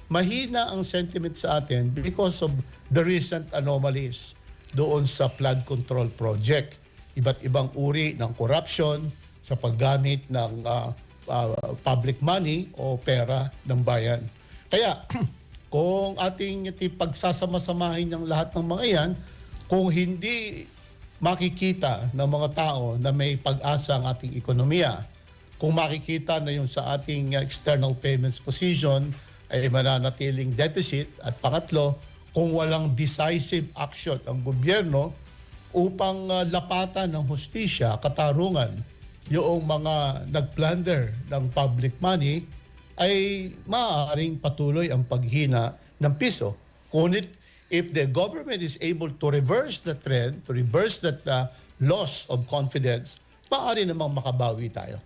mahina ang sentiment sa atin because of the recent anomalies doon sa flood control project. Iba't ibang uri ng corruption sa paggamit ng public money o pera ng bayan. Kaya kung ating pagsasama-samahin ng lahat ng mga yan, kung hindi makikita ng mga tao na may pag-asa ang ating ekonomiya, kung makikita na yung sa ating external payments position ay mananatiling deficit, at pangatlo, kung walang decisive action ang gobyerno upang lapatan ng hustisya, katarungan, yung mga nagplunder ng public money, ay maaaring patuloy ang paghina ng piso. Ngunit if the government is able to reverse the trend, to reverse that loss of confidence, maaari namang makabawi tayo.